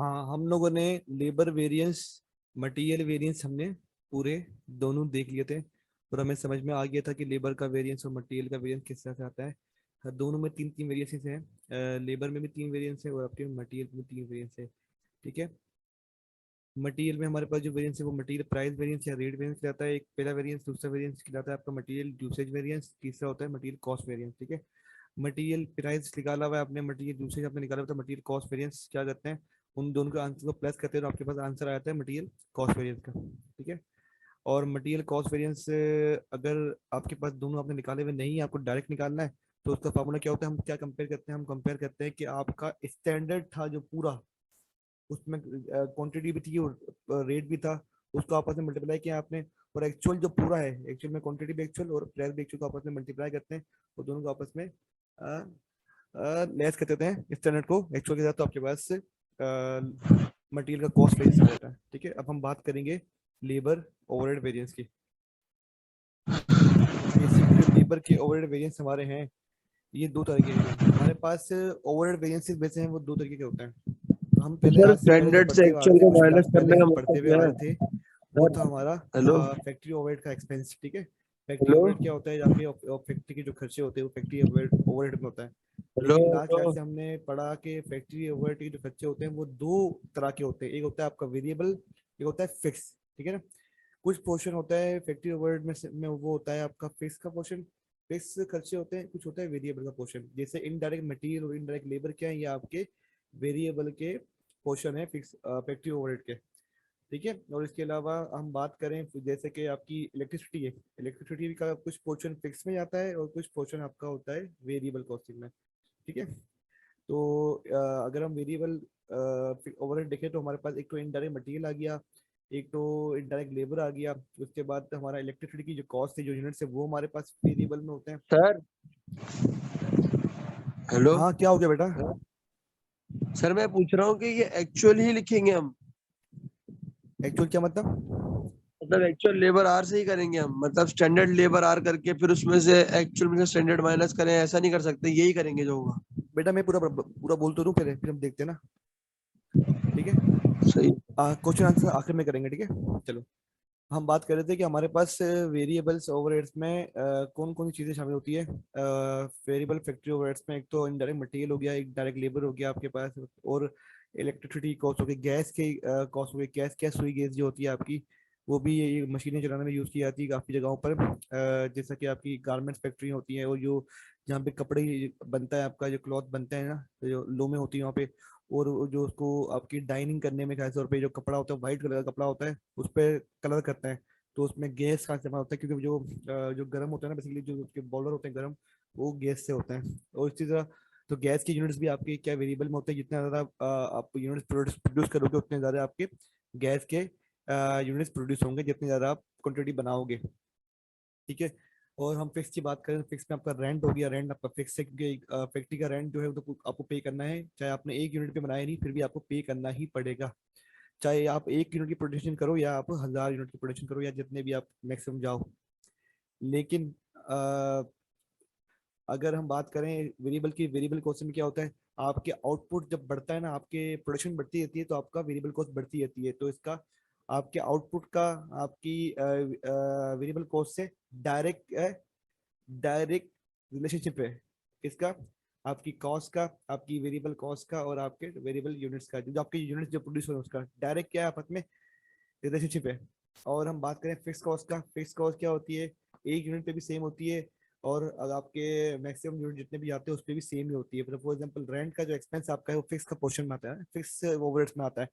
हाँ, हम लोगों ने लेबर वेरिएंस, मटेरियल वेरिएंस हमने पूरे दोनों देख लिए थे, और हमें समझ में आ गया था कि लेबर का वेरिएंस और मटेरियल का वेरिएंस किस तरह से आता है। दोनों में तीन तीन वेरिएंसेस हैं, लेबर में भी तीन वेरिएंस है और आपके मटेरियल में तीन वेरिएंस है। ठीक है। मटेरियल में हमारे पास जो वेरिएंस है वो मटेरियल प्राइस वेरिएंस या रेट वेरिएंस कहलाता है, एक पहला वेरिएंस। दूसरा वेरिएंस कहलाता है आपका मटेरियल यूसेज वेरिएंस। तीसरा होता है मटेरियल कॉस्ट वेरिएंस। ठीक है। मटेरियल प्राइस निकाला हुआ है आपने, मटेरियल यूसेज आपने निकाला हुआ था, मटेरियल कॉस्ट वेरिएंस क्या करते हैं, उन दोनों के आंसर को प्लस करते हैं तो आपके पास आंसर आ जाता है मटेरियल कॉस्ट वेरिएंस का। ठीक है। और मटेरियल कॉस्ट वेरिएंस अगर आपके पास दोनों आपने निकाले हुए नहीं है, आपको डायरेक्ट निकालना है, तो उसका फॉर्मूला क्या होता है, हम क्या कंपेयर करते हैं, हम कंपेयर करते हैं कि आपका स्टैंडर्ड था जो पूरा, उसमें क्वांटिटी भी थी और रेट भी था, उसको आपस में मल्टीप्लाई किया आपने, और एक्चुअल जो पूरा है, एक्चुअल में क्वांटिटी भी एक्चुअल और प्राइस भी एक्चुअल को आपस में मल्टीप्लाई करते हैं, और दोनों को आपस में लेस कर देते हैं स्टैंडर्ड को एक्चुअल के साथ, तो आपके पास मटेरियल का कॉस्ट वेरिएंस आ जाता है। ठीक है। अब हम बात करेंगे लेबर ओवरहेड वेरिएंस की। बेसिकली जो लेबर के ओवरहेड वेरिएंस हमारे हैं, ये दो तरह के हैं हमारे पास। ओवरहेड वेरिएंसेस वैसे हैं वो दो तरीके के होते हैं। तो हम तो पहले, सर आज से पहले जो स्टैंडर्ड से पढ़ते हुए आ रहे एक्चुअल थे, को कुछ क्लास माइनस पहले करने से का जो पढ़ते मतलब हुए आ क्या रहे है? थे, वो सर था हमारा हेलो फैक्ट्री ओवरहेड का एक्सपेंस। ठीक है। फैक्ट्री हेलो ओवरहेड क्या होता है, आपके फैक्ट्री के जो खर्चे होते हैं वो फैक्ट्री ओवरहेड में होता है। हेलो लेकिन लास्ट हेलो क्लास से हमने पढ़ा कि फैक्ट्री ओवरहेड के जो खर्चे होते हैं वो दो तरह के होते हैं, एक होता है आपका वेरिएबल, एक होता है फिक्स। ठीक है ना। कुछ पोर्शन होता है फैक्ट्री ओवरहेड में वो होता है आपका फिक्स का पोर्शन, फिक्स खर्चे होते हैं, कुछ होता है वेरिएबल का पोर्शन। जैसे इनडायरेक्ट मटेरियल और इनडायरेक्ट लेबर क्या है, ये आपके वेरिएबल के पोर्शन है फिक्स फैक्ट्री ओवरहेड के। ठीक है। और इसके अलावा हम बात करें जैसे कि आपकी इलेक्ट्रिसिटी है, इलेक्ट्रिसिटी का कुछ पोर्शन फिक्स में जाता है और कुछ पोर्शन आपका होता है वेरिएबल कॉस्टिंग में। ठीक है। तो अगर हम वेरिएबल ओवरहेड देखें तो हमारे पास एक तो इनडायरेक्ट मटेरियल आ गया, एक तो इनडायरेक्ट लेबर आ गया, उसके बाद हमारा इलेक्ट्रिसिटी की जो कॉस्ट है, जो यूनिट्स है, वो हमारे पास वेरिएबल में होते हैं। सर हेलो हाँ, क्या हो गया बेटा? सर मैं पूछ रहा हूँ कि ये एक्चुअल ही लिखेंगे हम, एक्चुअल क्या मतलब? मतलब एक्चुअल लेबर आर से ही करेंगे हम, मतलब स्टैंडर्ड लेबर आर करके फिर उसमें से एक्चुअल में से स्टैंडर्ड माइनस करें, ऐसा नहीं कर सकते, यही करेंगे जो होगा। बेटा मैं पूरा पूरा बोल तो दूं, फिर हम देखते हैं ना। ठीक है। सही। क्वेश्चन आंसर आखिर में करेंगे। ठीक है। चलो, हम बात कर रहे थे कि हमारे पास वेरिएबल्स ओवरहेड्स में कौन कौन सी चीजें शामिल होती है। वेरिएबल फैक्ट्री ओवरहेड्स में एक तो इनडायरेक्ट मटेरियल हो गया, एक डायरेक्ट लेबर हो गया आपके पास, और इलेक्ट्रिसिटी कॉस्ट हो गई, गैस के कॉस्ट हो गई, गैस सुई गैस जो होती है आपकी, वो भी ये मशीनें चलाने में यूज़ की जाती है काफ़ी जगहों पर। जैसा कि आपकी गारमेंट्स फैक्ट्री होती है, और जो जहाँ पे कपड़े बनता है, आपका जो क्लॉथ बनता है ना, तो जो लोमे होती है वहाँ पे, और वो जो उसको आपकी डाइनिंग करने में खास तौर पे जो कपड़ा होता है, व्हाइट कलर का कपड़ा होता है, उस पर कलर करते हैं, तो उसमें गैस का इस्तेमाल होता है, क्योंकि जो गर्म होता है ना, बेसिकली जो उसके बॉयलर होते हैं गर्म, वो गैस से होते हैं। और इसी तरह तो गैस की यूनिट्स भी आपके क्या वेरिएबल में होते हैं, जितना ज़्यादा आप यूनिट्स प्रोड्यूस करोगे उतने ज़्यादा आपके गैस के यूनिट्स प्रोड्यूस होंगे, जितनी ज़्यादा आप क्वांटिटी बनाओगे। ठीक है। और हम फिक्स की बात करें, फिक्स में आपका रेंट हो गया, रेंट आपका फिक्स है, क्योंकि फैक्ट्री का रेंट जो है वो तो आपको पे करना है, चाहे आपने एक यूनिट पे बनाया नहीं, फिर भी आपको पे करना ही पड़ेगा, चाहे आप एक यूनिट की प्रोडक्शन करो या आप 1000 यूनिट की प्रोडक्शन करो या जितने भी आप मैक्सिमम जाओ। लेकिन अगर हम बात करें वेरिएबल की, वेरिएबल कॉस्ट में क्या होता है, आपके आउटपुट जब बढ़ता है ना, आपके प्रोडक्शन बढ़ती रहती है, तो आपका वेरिएबल कॉस्ट बढ़ती रहती है, तो इसका आपके आउटपुट का आपकी वेरिएबल कॉस्ट से डायरेक्ट डायरेक्ट रिलेशनशिप है। किसका? आपकी कॉस्ट का, आपकी वेरिएबल कॉस्ट का, और आपके वेरिएबल यूनिट्स का, जो आपके यूनिट्स जो प्रोड्यूस हो रहे हैं उसका डायरेक्ट क्या है, आपस में रिलेशनशिप है। और हम बात करें फिक्स कॉस्ट का, फिक्स कॉस्ट क्या होती है, एक यूनिट पे भी सेम होती है, और अगर आपके मैक्सिमम यूनिट जितने भी आते हैं उस पर भी सेम ही होती है। फॉर एग्जांपल रेंट का जो एक्सपेंस आपका है वो फिक्स का पोर्शन में आता है, फिक्स ओवरहेड्स में आता है।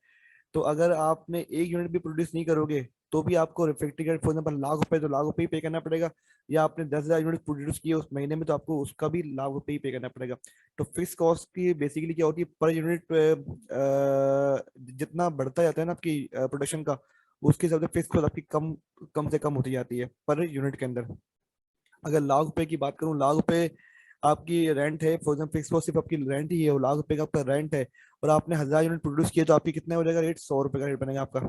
तो अगर आपने एक यूनिट भी प्रोड्यूस नहीं करोगे, तो भी आपको फैक्ट्री का फॉर एग्जाम्पल लाख रुपए, तो लाख रुपए ही पे करना पड़ेगा, या आपने 10,000 यूनिट प्रोड्यूस किए उस महीने में, तो आपको उसका भी लाख रुपए ही पे करना पड़ेगा। तो फिक्स कॉस्ट की बेसिकली क्या होती है, पर यूनिट जितना बढ़ता जाता है ना आपकी प्रोडक्शन का, उसके हिसाब से फिक्स कॉस्ट आपकी कम कम से कम होती जाती है पर यूनिट के अंदर। अगर लाख रुपए की बात करूं, लाख रुपए आपकी रेंट है, फॉर एग्जाम्पल फिक्स कॉस्ट सिर्फ आपकी रेंट ही है, वो लाख रुपए का आपका रेंट है, और आपने 1000 यूनिट प्रोड्यूस किए, तो आपकी कितना हो जाएगा रेट, 100 रुपए का रेट बनेगा आपका।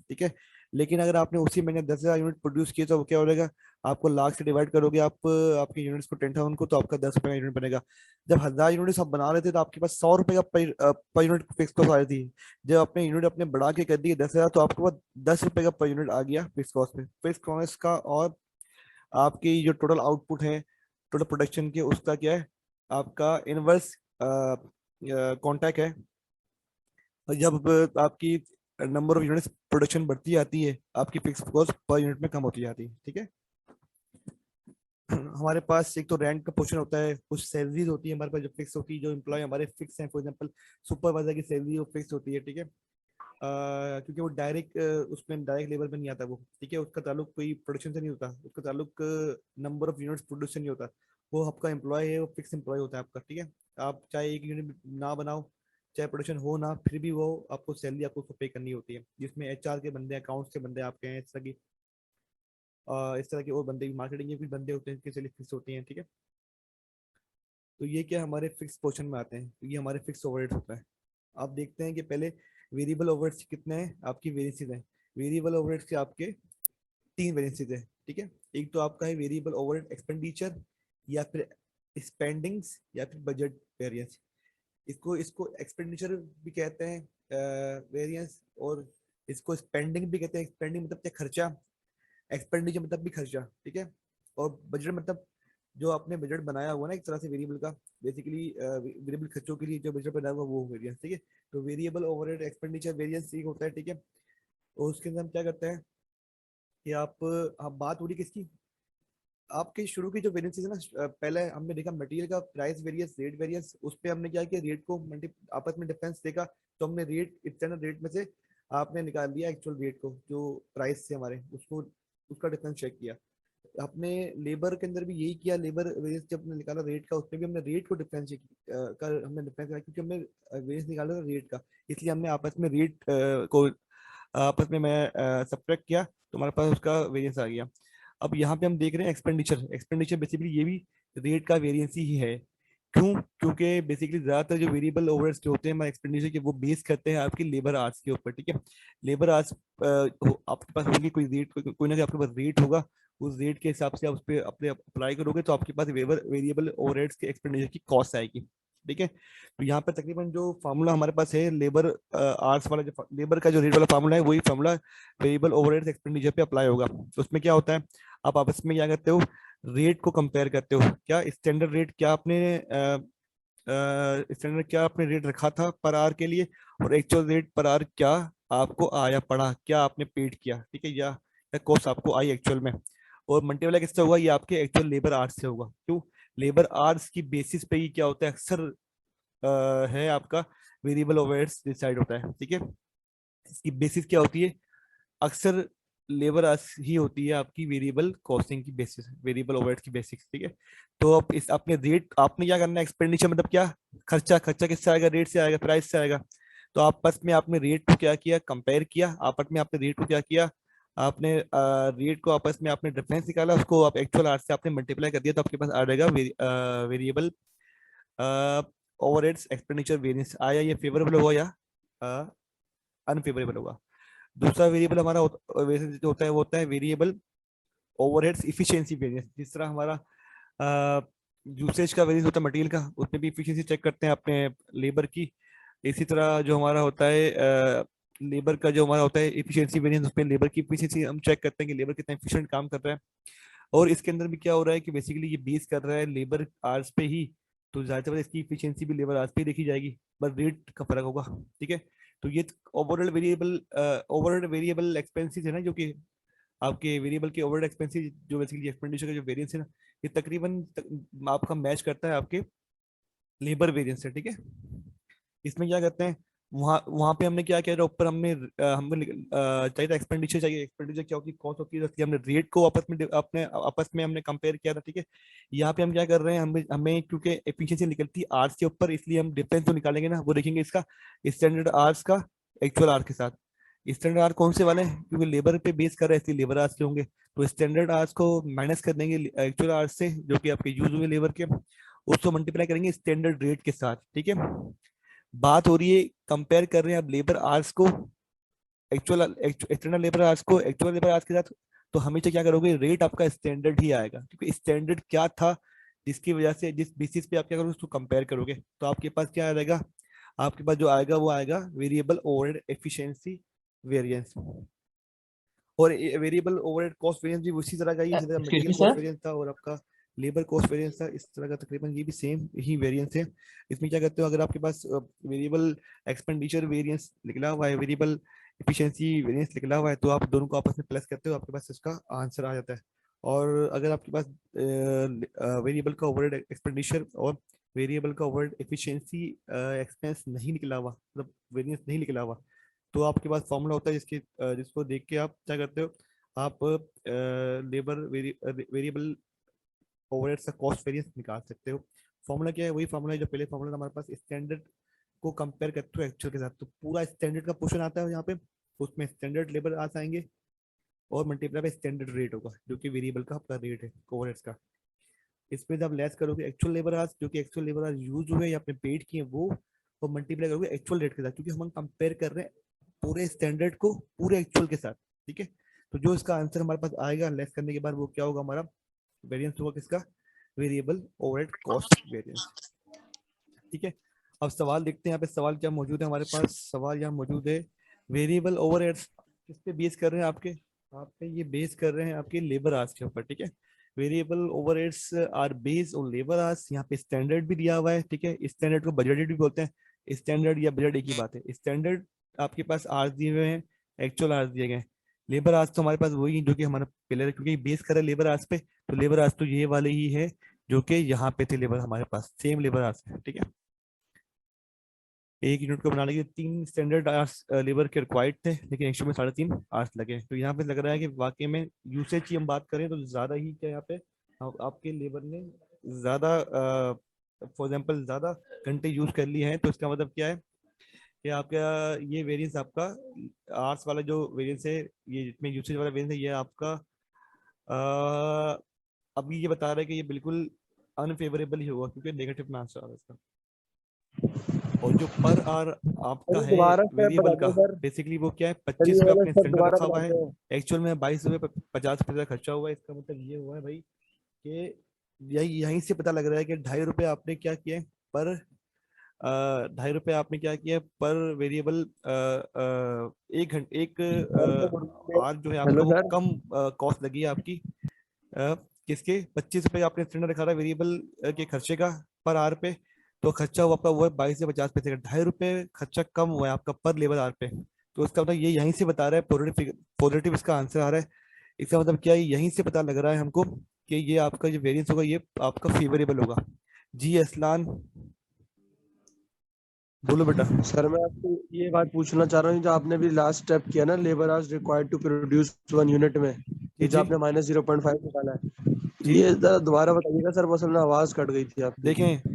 ठीक है। लेकिन अगर आपने उसी महीने 10,000 यूनिट प्रोड्यूस किए, तो वो क्या हो जाएगा, आपको लाख से डिवाइड करोगे आप आपके यूनिट्स को, 10,000 को, तो आपका 10 रुपए का यूनिट बनेगा। जब 1000 यूनिट आप बना रहे थे, तो आपके पास 100 रुपए का पर यूनिट फिक्स कॉस्ट आ रही थी। जब आपने यूनिट अपने बढ़ा के कर दिए 10,000, तो आपके पास 10 रुपए का पर यूनिट आ गया फिक्स कॉस्ट पे, फिक्स कॉस्ट का। और आपकी जो टोटल आउटपुट है, टोटल प्रोडक्शन के, उसका क्या है, आपका इनवर्स कॉन्टैक्ट है। और जब आपकी नंबर ऑफ यूनिट्स प्रोडक्शन बढ़ती जाती है, आपकी फिक्स कॉस्ट पर यूनिट में कम होती जाती है। ठीक है। हमारे पास एक तो रेंट का पोर्शन होता है, कुछ सैलरीज होती है हमारे पास जो फिक्स होती है, जो एम्प्लॉय हमारे फिक्स हैं, फॉर एग्जांपल सुपरवाइजर की सैलरी वो फिक्स होती है। ठीक है। क्योंकि वो डायरेक्ट उसमें डायरेक्ट लेवल पे नहीं आता वो। ठीक है। उसका ताल्लुक कोई प्रोडक्शन से नहीं होता, उसका ताल्लुक नंबर ऑफ यूनिट्स प्रोड्यूस से नहीं होता। वो आपका एम्प्लॉय है, वो फिक्स एम्प्लॉय होता है आपका। ठीक है। आप चाहे एक यूनिट ना बनाओ, चाहे प्रोडक्शन हो ना, फिर भी वो आपको सैलरी आपको उसको पे करनी होती है, जिसमें एचआर के बंदे, अकाउंट्स के बंदे आपके हैं, इस तरह के और बंदे भी, मार्केटिंग के भी बंदे होते हैं, जिनकी सैलरी फिक्स होती है। ठीक है। तो ये क्या हमारे फिक्स पोर्शन में आते हैं, तो ये हमारे फिक्स ओवरहेड होता है। आप देखते हैं कि पहले वेरिएबल ओवरहेड्स कितने हैं, आपकी वेरिएंसीज हैं। वेरिएबल ओवरहेड्स के आपके 3 वेरिएंसीज हैं। ठीक है। एक तो आपका है वेरिएबल ओवरहेड एक्सपेंडिचर, या फिर स्पेंडिंग्स, या फिर बजट वेरिएंस। इसको इसको एक्सपेंडिचर भी कहते हैं वेरिएंस, और इसको स्पेंडिंग भी कहते हैं। स्पेंडिंग मतलब क्या, खर्चा। एक्सपेंडिचर मतलब भी खर्चा। ठीक है। और बजट मतलब जो आपने बजट बनाया हुआ ना एक तरह से वेरिएबल का, बेसिकली वेरिएबल खर्चों के लिए जो बजट बनाया हुआ वो वेरिएंस। ठीक है। तो वेरिएबल ओवरहेड एक्सपेंडिचर वेरिएंस एक होता है। ठीक है। और उसके अंदर हम क्या करते हैं कि आप बात हो रही किसकी, आपके शुरू की जो वेरिएंस है ना, पहले हमने देखा मटेरियल का प्राइस वेरिएंस, रेट वेरिएंस, उस पे हमने क्या किया, रेट को आपस में डिफरेंस देखा, तो हमने रेट, स्टैंडर्ड रेट में से आपने निकाल लिया एक्चुअल रेट को, जो प्राइस से हमारे, उसको उसका डिफरेंस चेक किया। आपने लेबर के अंदर भी यही किया, लेबर वेरिएंस जब हमने निकाला रेट का, उसमें भी हमने रेट को डिफरेंस कर हमने डिफरेंस किया, क्योंकि हमने वेरिएंस निकाला था रेट का, इसलिए हमने आपस में रेट को आपस में मैं सब्ट्रैक्ट किया, तो हमारे पास उसका वेरिएंस आ गया। अब यहाँ पे हम देख रहे हैं एक्सपेंडिचर, एक्सपेंडिचर बेसिकली ये भी रेट का वेरिएंस ही है। क्यों? क्योंकि बेसिकली ज्यादातर जो वेरिएबल ओवरहेड्स जो होते हैं हमारे एक्सपेंडिचर के, वो बेस करते हैं आपकी लेबर आवर्स के ऊपर। ठीक है। लेबर आवर्स आपके पास होगी, कोई रेट, कोई ना कोई आपके पास रेट होगा, उस रेट के हिसाब से आप उस पर अपने अप्लाई करोगे, तो आपके पास वेरिएबल ओवरहेड्स के एक्सपेंडिचर की कॉस्ट आएगी। ठीक है। तो यहाँ पे तकरीबन जो फार्मूला हमारे पास है लेबर आवर्स वाला, जो लेबर का जो रेट वाला फार्मूला है, वही फार्मूला वेरिएबल ओवरहेड्स एक्सपेंडिचर पे अप्लाई होगा। तो उसमें क्या होता है, आप आपस में क्या करते हो, रेट को कंपेयर करते हो, क्या स्टैंडर्ड रेट क्या आपने स्टैंडर्ड क्या आपने रेट रखा था पर आवर के लिए, और एक्चुअल रेट पर आवर क्या आपको आया पड़ा, क्या आपने पेड किया। ठीक है। या कॉस्ट आपको आई एक्चुअल में, और मल्टीप्लाई किससे होगा, ये आपके एक्चुअल लेबर आवर्स से होगा। क्यों? लेबर आवर्स की बेसिस पे ही क्या होता है, अक्सर है आपका वेरिएबल ओवरहेड्स डिसाइड होता है। ठीक है। इसकी बेसिस क्या होती है, अक्सर लेबर ही होती है आपकी वेरिएबल कॉस्टिंग की बेसिस, वेरिएबल ओवरहेड की बेसिस। ठीक है। तो अब इस अपने रेट, आपने क्या करना है, एक्सपेंडिचर मतलब क्या, खर्चा। खर्चा किससे आएगा, रेट से आएगा, प्राइस से आएगा। तो आपस में आपने रेट को क्या किया, कंपेयर किया, आपस में आपने रेट को क्या किया, आपने रेट को आपस में आपने डिफरेंस निकाला, उसको आप एक्चुअल आर से आपने मल्टीप्लाई कर दिया, तो आपके पास आ जाएगा वेरिएबल ओवरहेड्स एक्सपेंडिचर वेरिएंस। आया, ये फेवरेबल होगा या अनफेवरेबल होगा। दूसरा वेरिएबल हमारा वेरिएंस जो होता है, वो होता है वेरिएबल ओवरहेड्स इफिशिएंसी वेरिएंस। जिस तरह हमारा यूसेज का वेरिएंस होता है मटेरियल का, उसमें भी इफिशिएंसी चेक करते हैं अपने लेबर की। इसी तरह जो हमारा होता है लेबर का जो हमारा होता है इफिशिएंसी वेरिएंस, उसमें लेबर की इफिशिएंसी हम चेक करते हैं कि लेबर कितना इफिशिएंट काम कर रहा है। और इसके अंदर भी क्या हो रहा है कि बेसिकली ये बेस कर रहा है लेबर आवर्स पे ही, तो जाहिर सी इसकी इफिशिएंसी भी लेबर आवर्स पे ही देखी जाएगी, बस रेट का फर्क होगा। ठीक है। तो ये ओवरऑल वेरिएबल एक्सपेंसेस है ना, जो कि आपके वेरिएबल के ओवरऑल एक्सपेंसेस, जो बेसिकली एक्सपेंडिचर का जो वेरिएंस है ना, ये तकरीबन आपका मैच करता है आपके लेबर वेरिएंस से। ठीक है। इसमें क्या करते हैं, वहाँ वहाँ पे हमने क्या किया था, ऊपर हमने चाहिए था एक्सपेंडिचर, चाहिए एक्सपेंडिचर क्या होती है, कॉस्ट होती है, इसलिए हमने रेट को आपस में हमने कंपेयर किया था। ठीक है। यहाँ पे हम क्या कर रहे हैं, हमें हमें क्योंकि एफिशिएंसी निकलती है आर्स के ऊपर, इसलिए हम डिफरेंस तो निकालेंगे ना, वो देखेंगे इसका स्टैंडर्ड आर्स का एक्चुअल आर के साथ। स्टैंडर्ड आर कौन से वाले हैं, क्योंकि लेबर पे बेस कर रहे हैं, इसलिए लेबर आर्स के होंगे, तो स्टैंडर्ड आर्स को माइनस कर देंगे एक्चुअल आर्स से, जो कि आपके यूज हुए लेबर के, उसको मल्टीप्लाई करेंगे स्टैंडर्ड रेट के साथ, ठीक है। बात हो रही है, कंपेयर कर रहे हैं आप लेबर आवर्स को एक्चुअल एक्सटर्नल लेबर आवर्स को एक्चुअल लेबर आवर्स के साथ, तो हमेशा क्या करोगे, रेट आपका स्टैंडर्ड ही आएगा, क्योंकि स्टैंडर्ड क्या था जिसकी वजह से, जिस बेसिस पे आप क्या करोगे उसको कंपेयर करोगे, तो आपके पास क्या आएगा, आपके पास जो आएगा वो आएगा वेरिएबल ओवरहेड एफिशिएंसी वेरिएंस। और वेरिएबल ओवरहेड कॉस्ट वेरिएंस भी उसी तरह का ही, जिस तरह एक्सक्यूज मटेरियल मी कॉस्ट सर। वेरिएंस था और आपका लेबर कॉस्ट वेरिएंस था, इस तरह का तकरीबन ये भी सेम ही वेरिएंस है। इसमें क्या करते हो, अगर आपके पास वेरिएबल एक्सपेंडिचर वेरिएंस निकला हुआ है, वेरिएबल एफिशिएंसी वेरिएंस निकला हुआ है, तो आप दोनों को आपस में प्लस करते हो, आपके पास इसका आंसर आ जाता है। और अगर आपके पास वेरिएबल का ओवरहेड एक्सपेंडिचर और वेरिएबल का ओवरहेड एफिशिएंसी एक्सपेंस नहीं निकला हुआ, मतलब वेरिएंस नहीं निकला हुआ, तो आपके पास फॉर्मूला होता है जिसको देख के आप क्या करते हो, आप लेबर वेरिएबल ओवरहेड का कॉस्ट वेरिएंस निकाल सकते हो। फॉर्मूला क्या है, वही फॉर्मूला है जो पहले फॉर्मूला था हमारे पास, स्टैंडर्ड को कंपेयर करते हो एक्चुअल के साथ, तो पूरा स्टैंडर्ड का पोर्शन आता है यहाँ पे, उसमें स्टैंडर्ड लेबर आ आएंगे और मल्टीप्लाई बाय स्टैंडर्ड रेट होगा, जो कि वेरिएबल का आपका रेट है ओवरहेड्स का। इस पे जब लेस करोगे एक्चुअल लेबर आवर्स, जो कि एक्चुअल लेबर आवर्स यूज हुए या आपने पेड किए वो, और मल्टीप्लाई करोगे एक्चुअल रेट के साथ, क्योंकि हम कंपेयर कर रहे हैं पूरे स्टैंडर्ड को पूरे एक्चुअल के साथ, ठीक है। तो जो इसका आंसर हमारे पास आएगा लेस करने के बाद, वो क्या होगा, हमारा वेरिएंस होगा किसका, वेरिएबल ओवरहेड कॉस्ट वेरिएंस, ठीक है। अब सवाल देखते हैं यहाँ पे सवाल क्या मौजूद है हमारे पास। सवाल यहाँ मौजूद है, वेरिएबल ओवरहेड्स किस पे बेस कर रहे हैं आपके, आपके ये बेस कर रहे हैं आपके लेबर आवर्स के ऊपर, ठीक है। Variable overheads are based on labour hours, यहाँ पे स्टैंडर्ड भी दिया हुआ है, ठीक है। स्टैंडर्ड को बजटेड भी बोलते हैं, स्टैंडर्ड या बजट एक ही बात है। स्टैंडर्ड आपके पास आवर्स दिए हुए हैं, एक्चुअल आवर्स दिए गए हैं। लेबर आवर्स तो हमारे पास वही जो कि हमारा पिलर है, क्योंकि बेस कर रहा है लेबर आवर्स पे, तो लेबर आवर्स तो ये वाले ही है जो कि यहाँ पे थे लेबर, हमारे पास सेम लेबर आवर्स है, ठीक है। एक यूनिट को बनाने के लिए 3 स्टैंडर्ड आवर्स लेबर के रिक्वायर्ड थे, लेकिन एक्चुअल में 3.5 आवर्स लगे। तो यहाँ पे लग रहा है कि वाकई में यूसेज की हम बात करें तो ज्यादा ही क्या यहाँ पे आपके लेबर ने ज्यादा फॉर एग्जाम्पल ज्यादा घंटे यूज कर लिए हैं, तो इसका मतलब क्या है कि आपका ये वेरिएंस आपका आवर्स वाला जो वेरिएंस है, ये जितने यूसेज वाला वेरिएंस है, ये आपका अ, अभी ये बता रहा है कि ये बिल्कुल अनफेवरेबल ही होगा, क्योंकि नेगेटिव में आंसर आ रहा है इसका। और जो पर आवर आपका चलिए है दोबारा स्टेप वेरिएबल का, बताते हैं सर। बेसिकली वो क्या है, चलिए 25 रुपये वाला आपने स्टेप स्टैंडर्ड दोबारा रखा हुआ है, बताते हैं। एक्चुअल में 22 रुपये 50 रुपये का खर्चा हुआ है। इसका मतलब ये हुआ है भाई कि यही यहीं से पता लग रहा है कि 2.5 रुपये आपने क्या किया है पर 2.5 रुपये आपने क्या किया है पर वेरिएबल, एक घंटे एक आज जो है आपका हेलो वो सर। कम कॉस्ट लगी है आपकी, किसके 25 रुपये आपने स्टैंडर्ड रखा था वेरिएबल के खर्चे का पर आर पे, तो खर्चा हुआ आपका वो है 22 से 50 पैसे का, 2.5 रुपये खर्चा कम हुआ है आपका पर लेबर आर पे। तो इसका मतलब ये यहीं से बता रहा है, पॉजिटिव पॉजिटिव इसका आंसर आ रहा है। इसका मतलब क्या है, यहीं से पता लग रहा है हमको कि ये आपका जो वेरिएंस होगा ये आपका फेवरेबल होगा। जी असलान, बोलो बेटा। सर मैं आपसे ये बात पूछना चाह रहा हूँ, जो आपने भी लास्ट स्टेप किया ना, labour hours required to produce 1 unit में, जी ये जो जी आपने -0.5 निकाला है, जी। ये जरा दोबारा बताइएगा सर, बस में आवाज कट गई थी आपकी। देखें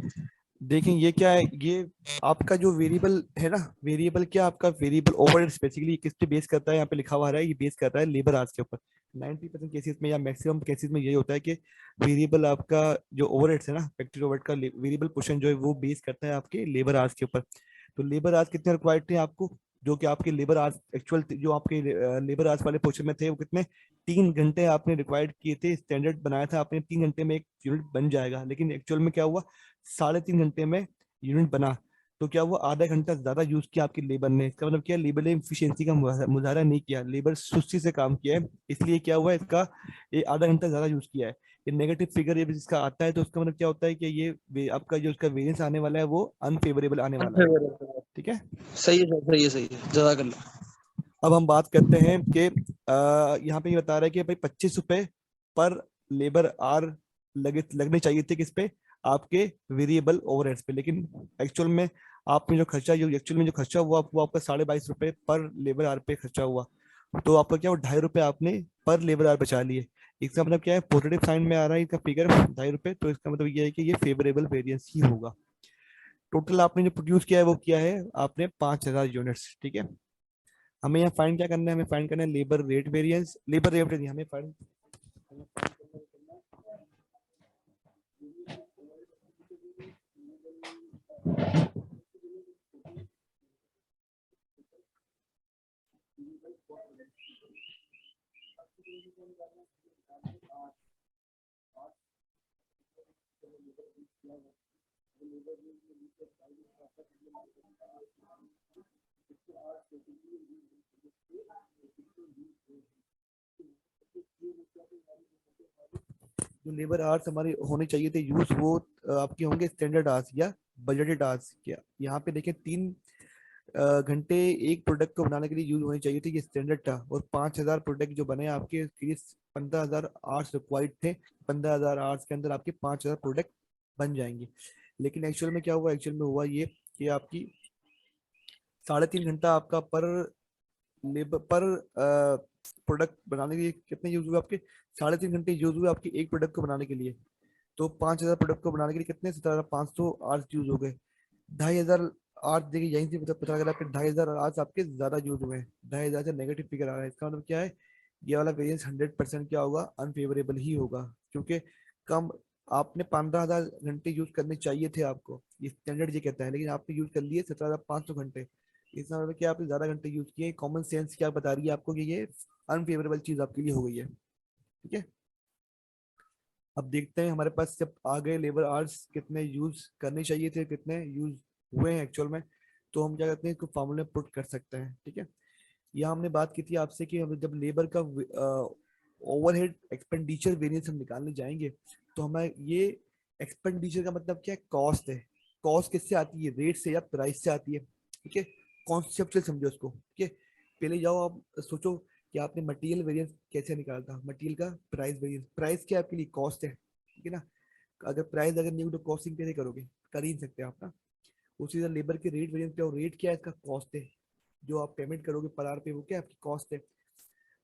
देखें ये क्या है, ये आपका जो वेरिएबल है ना, वेरिएबल क्या आपका वेरिएबल ओवरहेड्स बेसिकली किस पे बेस करता है, यहाँ पे लिखा हुआ है ये बेस करता है लेबर आवर्स के ऊपर। 90% केसेस में या मैक्सिमम केसेस में यही होता है कि वेरिएबल आपका जो ओवरहेड्स है ना, फैक्ट्री ओवरहेड का वेरिएबल पोर्शन जो है वो बेस करता है आपके लेबर आवर्स के ऊपर। तो लेबर आवर्स कितने रिक्वायर्ड थे आपको, जो कि आपके लेबर आवर्स एक्चुअल जो आपके लेबर आवर्स वाले पोर्शन में थे वो कितने, 3 घंटे आपने रिक्वायर्ड किए थे, स्टैंडर्ड बनाया था आपने 3 घंटे में एक यूनिट बन जाएगा, लेकिन एक्चुअल में क्या हुआ, 3.5 घंटे में यूनिट बना। तो क्या हुआ, आधा घंटा ज्यादा यूज किया आपके लेबर ने। इसका मतलब क्या, लेबर ने एफिशिएंसी का मुजाहरा नहीं किया, लेबर सुस्ती से काम किया है, इसलिए क्या हुआ इसका, ये आधा घंटा ज्यादा यूज किया है। ये नेगेटिव फिगर ये जिसका आता है, तो उसका मतलब क्या होता है कि ये आपका जो उसका वेरिएंस आने वाला है वो अनफेवरेबल आने वाला है, ठीक है। सही है सर, सही है, सही है, जज़ाकल्लाह। अब हम बात करते हैं कि यहाँ पे ये बता रहा है कि भाई 25 रुपए पर लेबर आर लगने चाहिए थे किस पे, आपके वेरिएबल ओवरहेड्स पे, लेकिन एक्चुअल में आपने जो खर्चा, जो एक्चुअल में जो खर्चा हुआ वो आपका 22.5 रुपए पर लेबर आर पे खर्चा हुआ। तो आपका क्या हुआ, 2.5 रुपए आपने पर लेबर आर बचा लिए। इसका मतलब क्या है, पॉजिटिव साइन में आ रहा है इसका फिगर 2.5 रुपए, तो इसका मतलब ये है कि ये फेवरेबल वेरिएंस ही होगा। टोटल आपने जो प्रोड्यूस किया है वो किया है आपने 5,000 यूनिट्स, ठीक है। हमें यहाँ फाइंड क्या करना है, हमें फाइंड करना है labour rate variance, labour rate नहीं, हमें फाइंड जो लेबर आवर्स हमारे होने चाहिए थे यूज, वो आपके होंगे स्टैंडर्ड आवर्स या बजटेड आवर्स। क्या यहाँ पे देखें, 3 घंटे एक प्रोडक्ट को बनाने के लिए यूज होने चाहिए थे, ये स्टैंडर्ड था। और 5,000 प्रोडक्ट जो बने आपके, 15,000 आवर्स रिक्वायर्ड थे। 15,000 आवर्स के अंदर आपके 5,000 प्रोडक्ट बन जाएंगे। लेकिन एक्चुअल में क्या हुआ, एक्चुअल में हुआ ये कि आपकी 3.5 घंटा आपका पर लेबर पर प्रोडक्ट बनाने के लिए कितने यूज हुए आपके, 3.5 घंटे यूज हुए आपके एक प्रोडक्ट को बनाने के लिए। तो 5,000 प्रोडक्ट को बनाने के लिए कितने, 17,500 आवर्स यूज हो गए। 2,500 आवर्स, देखिए यहीं से पता लगा आपके 2,500 आवर्स आपके ज्यादा यूज हुए हैं। 2,500 से नेगेटिव फिगर आ रहा है, इसका मतलब क्या है, ये वाला वेरिएंस 100% क्या होगा, अनफेवरेबल ही होगा। क्योंकि कम, आपने 15,000 घंटे यूज करने चाहिए थे आपको, ये स्टैंडर्ड ये कहता है, लेकिन आपने यूज कर लिए 17,500 घंटे। इसका मतलब क्या, आपने ज्यादा घंटे यूज किए। कॉमन सेंस क्या बता रही है आपको कि ये अनफेवरेबल चीज आपके लिए हो गई है। ठीक है, अब देखते हैं हमारे पास जब आ गए लेबर आवर्स कितने यूज करने चाहिए थे, कितने यूज हुए हैं एक्चुअल में। तो हम क्या करते हैं, इसको फॉर्मूले में पुट कर सकते हैं। ठीक है, यहाँ हमने बात की थी आपसे कि हम जब लेबर का ओवरहेड एक्सपेंडिचर वेरिएंस हम निकालने जाएंगे, तो हमें ये एक्सपेंडिचर का मतलब क्या है, कॉस्ट है। कॉस्ट किससे आती है, रेट से या प्राइस से आती है। ठीक है, कॉन्सेप्चुअल समझो उसको। ठीक है, पहले जाओ आप सोचो कि आपने मटेरियल वेरिएंस कैसे निकाला था, मटेरियल का प्राइस वेरिएंस। प्राइस क्या आपके लिए, कॉस्ट है। ठीक है ना, अगर प्राइस अगर नहीं हो तो कॉस्टिंग कैसे करोगे, कर ही नहीं सकते आप ना। उसी तरह लेबर के रेट वेरिएंस क्या हो, रेट क्या है, इसका कॉस्ट है। जो आप पेमेंट करोगे पर आवर पे, वो क्या आपकी कॉस्ट है।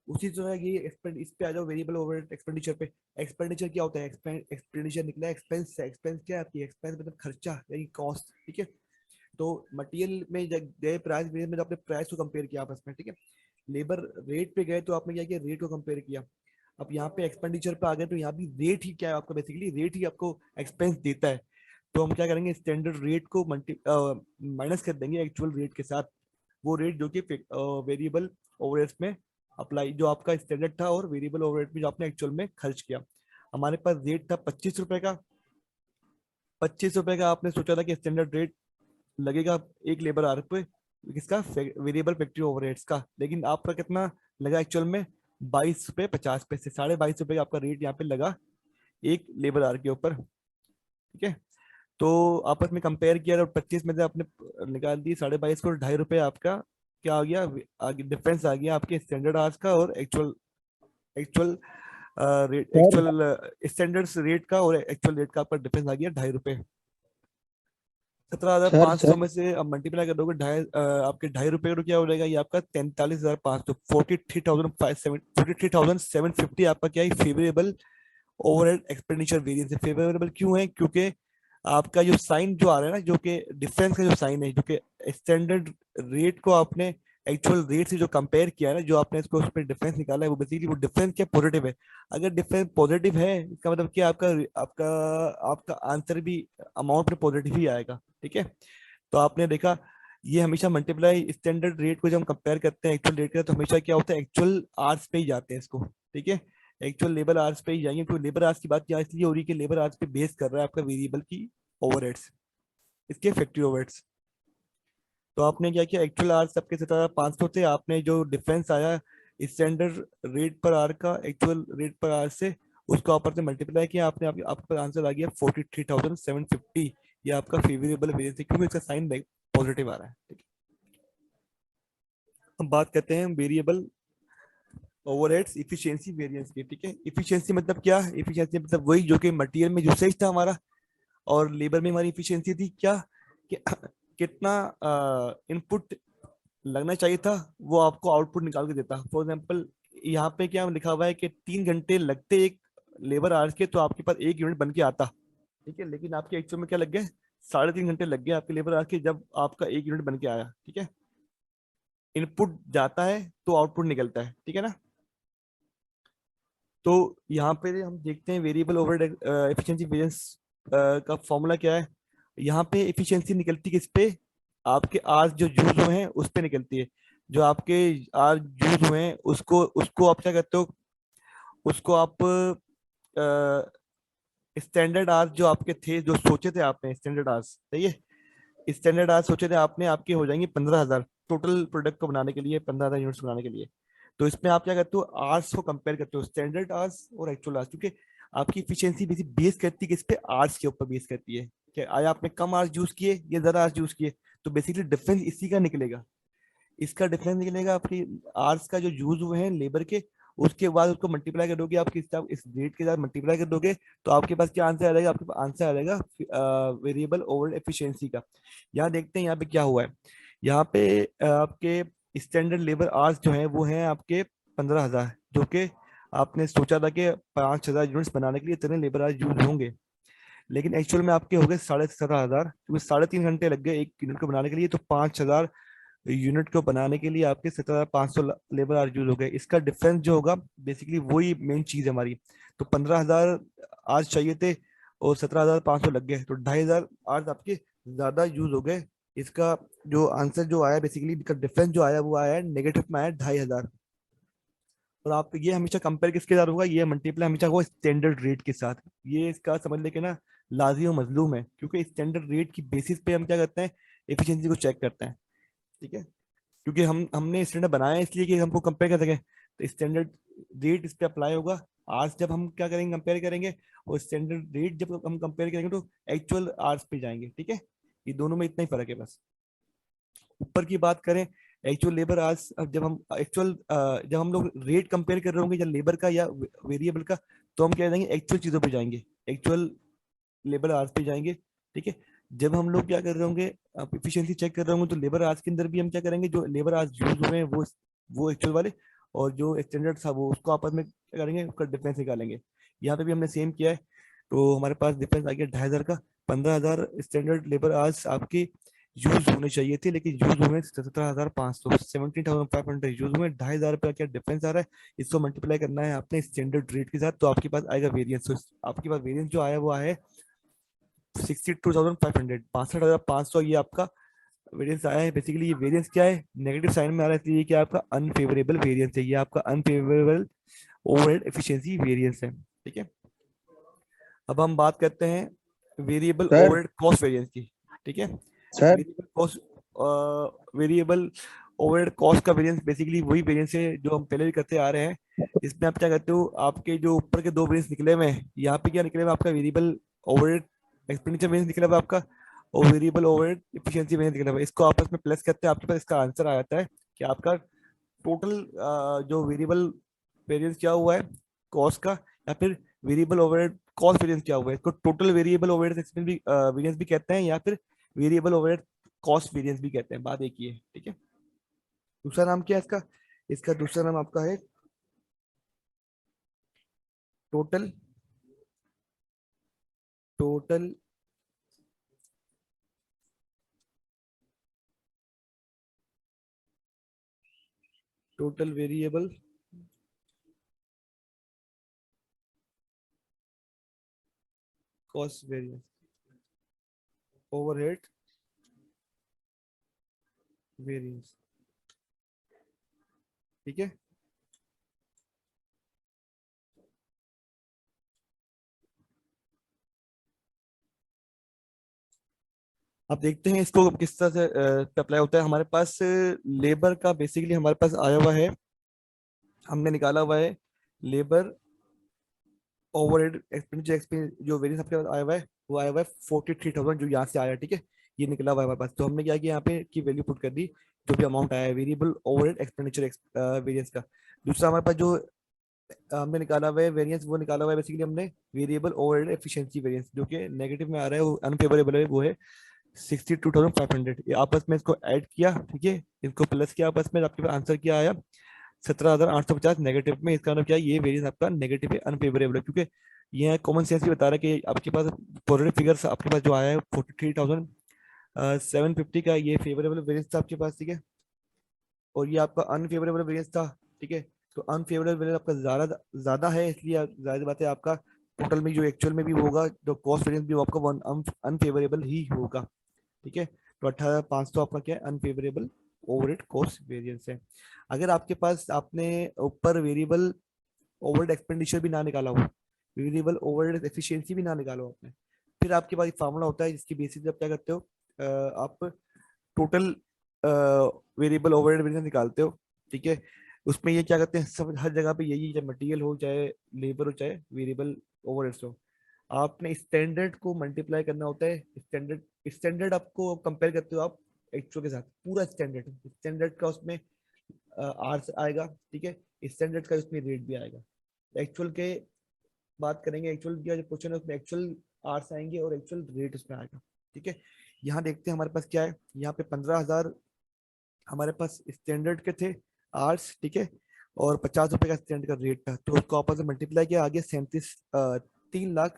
उसी तरह ये एक्सपेंड, इस पे आ जाओ वेरिएबल ओवरहेड एक्सपेंडिचर पे। एक्सपेंडिचर क्या होता है, एक्सपेंडिचर निकला एक्सपेंस से। एक्सपेंस क्या है आपकी, एक्सपेंस मतलब खर्चा यानी कॉस्ट। ठीक है, तो मटेरियल में जब गए प्राइस वेरिएंस में, तो आपने प्राइस को कंपेयर किया आपस में। ठीक है, लेबर रेट पे गए तो आपने क्या किया, रेट को कंपेयर किया। अब यहाँ पे एक्सपेंडिचर पे आ गए तो यहाँ भी रेट ही क्या है आपका, बेसिकली रेट ही आपको एक्सपेंस देता है। तो हम क्या करेंगे, स्टैंडर्ड रेट को माइनस कर देंगे एक्चुअल रेट के साथ। वो रेट जो कि वेरिएबल ओवरहेड्स में अप्लाई, जो आपका स्टैंडर्ड था, और वेरिएबल ओवरहेड में जो आपने एक्चुअल में खर्च किया। हमारे पास रेट था 25 रुपए का। 25 रुपए का आपने सोचा था कि स्टैंडर्ड रेट लगेगा एक लेबर आवर पे, किसका, वेरिएबल फैक्ट्री ओवरहेड्स का। लेकिन आपका कितना लगा एक्चुअल में, 22.50 रुपए, 22.5 रुपए का आपका रेट यहाँ पे लगा एक लेबर आवर के ऊपर। ठीक है, तो आपस में कंपेयर किया तो 25 में से आपने निकाल दी 22.5 को, 2.5 रुपए आपका क्या आ गया, आगे डिफरेंस आ गया आपके स्टैंडर्ड आवर्स का और actual actual rate, sir actual standard rate का और एक्चुअल रेट का आपका डिफरेंस आ गया 2.5 रुपए। सत्रह हजार सर पाँच सर सौ में से अब मल्टीप्लाई कर दोगे, आपके 2.5 रुपए का क्या हो जाएगा, ये आपका 43,500, 43,750 आपका क्या है, फेवरेबल ओवरहेड एक्सपेंडिचर वेरिएंस है। फेवरेबल क्यों है, क्योंकि आपका जो साइन जो आ रहा है ना, जो कि डिफरेंस का जो साइन है, जो कि स्टैंडर्ड रेट को आपने एक्चुअल रेट से जो कंपेयर किया है ना, जो आपने इसको उसमें डिफरेंस निकाला है, वो बेसिकली वो डिफरेंस क्या पॉजिटिव है। अगर डिफरेंस पॉजिटिव है, इसका मतलब क्या, आपका आपका आपका आंसर भी अमाउंट में पॉजिटिव ही आएगा। ठीक है, तो आपने देखा, ये हमेशा मल्टीप्लाई स्टैंडर्ड रेट को जब हम कंपेयर करते हैं एक्चुअल रेट का, तो हमेशा क्या होता है, एक्चुअल आवर्स पे ही जाते हैं इसको। ठीक है, एक्चुअल लेबर आवर्स पे ही जाएंगे, क्योंकि लेबर आवर्स की बात यहाँ इसलिए हो रही है कि लेबर आवर्स पे बेस कर रहा है आपका वेरिएबल की ओवरहेड्स, इसके फैक्ट्री ओवरहेड्स। तो आपने क्या किया, एक्चुअल आवर्स सबके 17,500 थे, आपने जो डिफरेंस आया स्टैंडर्ड रेट पर आवर का एक्चुअल रेट पर आवर से, उसको आपस में मल्टीप्लाई किया आपने, आपके पास आंसर आ गया 43,750। ये आपका फेवरेबल वेरिएंस है, क्योंकि इसका साइन पॉजिटिव आ रहा है। ठीक है, हम बात करते हैं वेरिएबल ओवरहेड्स इफिशिएंसी वेरिएंस की। ठीक है, इफिशिएंसी मतलब क्या, इफिशिएंसी मतलब वही जो कि मटेरियल में यूसेज था हमारा, और लेबर में हमारी इफिशिएंसी थी क्या, कि कितना इनपुट लगना चाहिए था, वो आपको आउटपुट निकाल के देता। फॉर एग्जांपल यहाँ पे क्या लिखा हुआ है कि 3 घंटे लगते एक लेबर आवर्स के, तो आपके पास एक यूनिट बन के आता। ठीक है, लेकिन आपके एक्चुअल में क्या लग गए, 3.5 घंटे लग गए आपके लेबर आवर्स के, जब आपका एक यूनिट बन के आया। ठीक है, इनपुट जाता है तो आउटपुट निकलता है। ठीक है ना, तो यहाँ पे हम देखते हैं वेरिएबल ओवरहेड एफिशिएंसी वेरिएंस का फॉर्मूला क्या है। यहाँ पे एफिशिएंसी निकलती किस पे, आपके आर्स जो यूज हुए हैं उस पे निकलती है। जो आपके आर्स यूज हुए हैं उसको उसको आप क्या कहते हो, उसको आप स्टैंडर्ड आर्स जो आपके थे, जो सोचे थे आपने स्टैंडर्ड आर्स, सही है, स्टैंडर्ड आर्स सोचे थे आपने, आपके हो जाएंगे 15,000 टोटल प्रोडक्ट को बनाने के लिए, 15,000 यूनिट्स बनाने के लिए। तो इसमें आप क्या करते हो, आर्स को कंपेयर करते हो, स्टैंडर्ड आर्स और एक्चुअल आर्स, क्योंकि आपकी इफिशियंसी बेसिक बेस करती है किस पे, आर्स के ऊपर बेस करती है कि आया आपने कम आर्स यूज किए या ज्यादा आर्स यूज किए। तो बेसिकली डिफरेंस इसी का निकलेगा, इसका डिफरेंस निकलेगा आपकी आवर्स का जो यूज हुए हैं लेबर के, उसके बाद उसको मल्टीप्लाई करोगे आप इस रेट के साथ मल्टीप्लाई कर दोगे, तो आपके पास क्या आंसर आ जाएगा, आपके पास आंसर आ जाएगा वेरिएबल ओवर एफिशिएंसी का। यहाँ देखते हैं यहाँ पे क्या हुआ है। यहाँ पे आपके स्टैंडर्ड लेबर आवर्स जो है वो है आपके 15,000, जो कि आपने सोचा था कि 5,000 यूनिट्स बनाने के लिए इतने लेबर आवर्स यूज होंगे, लेकिन एक्चुअल में आपके हो गए 17,500, क्योंकि 3.5 घंटे लग गए एक यूनिट को बनाने के लिए, तो 5,000 यूनिट को बनाने के लिए आपके 17,500 लेबर आवर यूज हो गए। इसका डिफरेंस जो होगा बेसिकली वही मेन चीज है हमारी। तो 15,000 आज चाहिए थे और 17,500 लग गए, तो 2,500 आज आपके ज्यादा यूज हो गए। इसका जो आंसर जो आया बेसिकली, इसका डिफरेंस जो आया वो आया है नेगेटिव में, आया 2,500। और आप ये हमेशा कंपेयर किसके साथ होगा, ये मल्टीप्लाई हमेशा होगा स्टैंडर्ड रेट के साथ। ये इसका समझ लेके ना लाजी और मजलूम है, क्योंकि स्टैंडर्ड रेट की बेसिस पे हम क्या करते हैं, एफिशिएंसी को चेक करते हैं, ठीक है। क्योंकि हमने स्टैंडर्ड बनाया है इसलिए कि हमको कंपेयर कर सकें, तो स्टैंडर्ड रेट इस पे अप्लाई होगा। आज जब हम क्या करेंगे, कंपेयर करेंगे, और स्टैंडर्ड रेट जब हम कंपेयर करेंगे तो एक्चुअल आवर्स पे जाएंगे, ठीक है। ये दोनों में इतना ही फर्क है बस। ऊपर की बात करें, एक्चुअल लेबर आवर्स, अब जब हम एक्चुअल जब हम लोग रेट कंपेयर कर रहे होंगे या लेबर का या वेरिएबल का, तो हम क्या जाएंगे, एक्चुअल चीजों पे जाएंगे, एक्चुअल लेबर आवर्स पे जाएंगे, ठीक है। जब हम लोग क्या कर रहे होंगे, आप इफिशियंसी चेक कर रहे होंगे, तो लेबर आवर्स के अंदर भी हम क्या करेंगे, जो लेबर आवर्स यूज हुए हैं वो एक्चुअल वाले, और जो स्टैंडर्ड था वो उसको आपस में क्या करेंगे, उसका डिफरेंस निकालेंगे। यहाँ पे भी हमने सेम किया है, तो हमारे पास डिफरेंस आ गया 2,500 का। 15,000 स्टैंडर्ड लेबर आवर्स आपके यूज होने चाहिए थे, लेकिन यूज हुए 17,500, 17,500 यूज हुए। 2,500 रुपया क्या डिफरेंस आ रहा है, इसको मल्टीप्लाई करना है आपने स्टैंडर्ड रेट के साथ, तो आपके पास आएगा वेरियंस। तो आपके पास वेरियंस जो आया वो आया है 62,500, 62,500, ये आपका वेरियंस आया है। बेसिकली ये वेरियंस क्या है, नेगेटिव साइन में आ रहा है, इसलिए कि आपका अनफेवरेबल वेरियंस है, ये आपका अनफेवरेबल ओवरहेड एफिशिएंसी वेरियंस है, ठीक है। अब हम बात करते हैं variable sir overhead cost variance की, ठीक है। Sir variable cost, variable overhead cost का वेरियंस बेसिकली वही वेरियंस है जो हम पहले भी करते आ रहे हैं। इसमें आप क्या करते हो, आपके जो ऊपर के दो वेरियंस निकले हुए हैं, यहाँ पे क्या निकले हुआ है, आपका वेरिएबल ओवरहेड एक्सपेंडिचर वेरियंस निकला हुआ है आपका, और वेरिएबल ओवरहेड एफिशिएंसी वेरियंस निकला हुआ है। इसको आपस में प्लस करते हैं, आपके पास इसका आंसर आ जाता है कि आपका टोटल जो वेरिएबल वेरिएंस क्या हुआ है कॉस्ट का, या फिर वेरिएबल ओवरहेड कॉस्ट वेरिएंस क्या हुआ है, इसको टोटल वेरिएबल ओवरहेड एक्सपेंस भी वेरिएंस भी कहते हैं, या फिर वेरिएबल ओवरहेड कॉस्ट वेरिएंस भी कहते हैं, बात एक ही है, ठीक है। दूसरा नाम क्या है इसका, इसका दूसरा नाम आपका है total, total total variable cost variance, overhead variance, ठीक है। अब देखते हैं इसको किस तरह से अप्लाई होता है। हमारे पास लेबर का बेसिकली हमारे पास आया हुआ है, हमने निकाला हुआ है लेबर ओवरहेड एक्सपेंडिचर एक्सपेंस, जो वेरियंस आपके पास आया हुआ है वो आया हुआ है 43,000, जो यहाँ से आया, ठीक है। ये निकला हुआ है हमारे पास, तो हमने क्या किया यहाँ पे की वैल्यू पुट कर दी, जो भी अमाउंट आया है वेरिएबल ओवरहेड एक्सपेंडिचर वेरियंस का। दूसरा हमारे पास जो हमने निकाला हुआ है वेरियंस, वो निकाला हुआ है बेसिकली हमने वेरिएबल ओवरहेड एफिशिएंसी वेरियंस, जो कि नेगेटिव में आ रहा है, वो अनफेवरेबल है, वो है 62,500। ये आपस में इसको ऐड किया, ठीक है, इसको प्लस किया आपस में, आपके पास आंसर क्या आया 17,850 नेगेटिव में। इसका मतलब क्या है, ये वेरिएंस आपका नेगेटिव है, अनफेवरेबल है, क्योंकि ये कॉमन सेंस ही बता रहा है कि आपके पास पॉजिटिव फिगर्स आपके पास जो आया है 43,750 का, ये फेवरेबल वेरिएंस था आपके पास, ठीक है। और ये आपका अनफेवरेबल वेरिएंस था, ठीक है। तो अनफेवरेबल वेरिएंस आपका ज्यादा ज्यादा है, इसलिए जाहिर बात है आपका टोटल में जो एक्चुअल में भी होगा, जो कॉस्ट वेरिएंस भी वो आपका वन अनफेवरेबल ही होगा। ठीक है, तो 18,500 आपका क्या है, अनफेवरेबल ओवरहेड कॉस्ट वेरिएंस है। अगर आपके पास आपने ऊपर वेरिएबल ओवरहेड एक्सपेंडिचर भी ना निकाला हो, वेरिएबल ओवरहेड एफिशिएंसी भी ना निकालो आपने, फिर आपके पास एक फार्मूला होता है जिसकी बेसिस पे आप क्या करते हो, आप टोटल वेरिएबल ओवरहेड वेरिएंस निकालते हो। ठीक है, उसमें ये क्या करते हैं, सब हर जगह पे यही, चाहे मटेरियल हो, चाहे लेबर हो, चाहे वेरिएबल ओवरहेड्स हो, आपने स्टैंडर्ड को मल्टीप्लाई करना होता है। स्टैंडर्ड स्टैंडर्ड आपको कंपेयर करते हो आप एक्चुअल के साथ, पूरा स्टैंडर्ड, स्टैंडर्ड का उसमें आर्स आएगा। ठीक है, स्टैंडर्ड का उसमें रेट भी आएगा। एक्चुअल के बात करेंगे, एक्चुअल का जो क्वेश्चन है उसमें एक्चुअल आर्स आएंगे और एक्चुअल रेट उसमें आएगा। ठीक है, यहाँ देखते हैं हमारे पास क्या है, यहाँ पे 15,000 हमारे पास स्टैंडर्ड के थे आर्स। ठीक है, और 50 रुपए का स्टैंडर्ड का रेट था, तो उसको आपस में मल्टीप्लाई किया, आगे 3,75,000,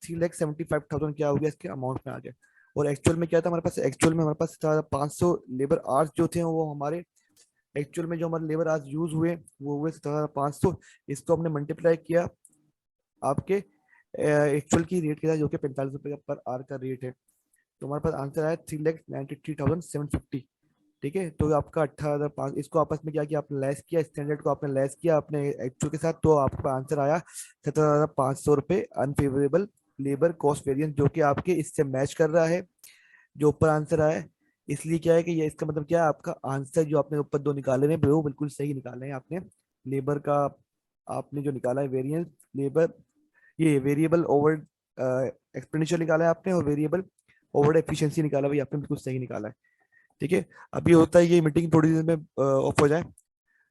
3,75,000 क्या हो गया इसके अमाउंट में आ गया। और एक्चुअल में क्या था हमारे पास, एक्चुअल में हमारे पास 500 लेबर आवर्स जो थे वो हमारे एक्चुअल में जो हमारे लेबर आवर्स यूज हुए वो हुए 17,500। इसको हमने मल्टीप्लाई किया आपके एक्चुअल की रेट के साथ, जो कि 45 रुपए का पर आवर का रेट है। तो हमारे पास आंसर आया 3,93,750। ठीक है, तो आपका 18,500, इसको आपस में क्या किया आपने, लेस किया, स्टैंडर्ड को आपने लेस किया अपने एक्चुअल के साथ, तो आपका आंसर आया 17,500 रुपये अनफेवरेबल लेबर कॉस्ट वेरिएंस, जो कि आपके इससे मैच कर रहा है जो ऊपर आंसर आया है। इसलिए क्या है कि ये इसका मतलब क्या है, आपका आंसर जो आपने ऊपर दो निकाले हैं वो बिल्कुल सही निकाले हैं आपने। लेबर का आपने जो निकाला है वेरिएंस, लेबर, ये वेरिएबल ओवर एक्सपेंडिचर निकाला है आपने, और वेरिएबल ओवर एफिशिएंसी निकाला भाई आपने, बिल्कुल सही निकाला है। ठीक है, अभी होता है ये मीटिंग थोड़ी देर में ऑफ हो जाए,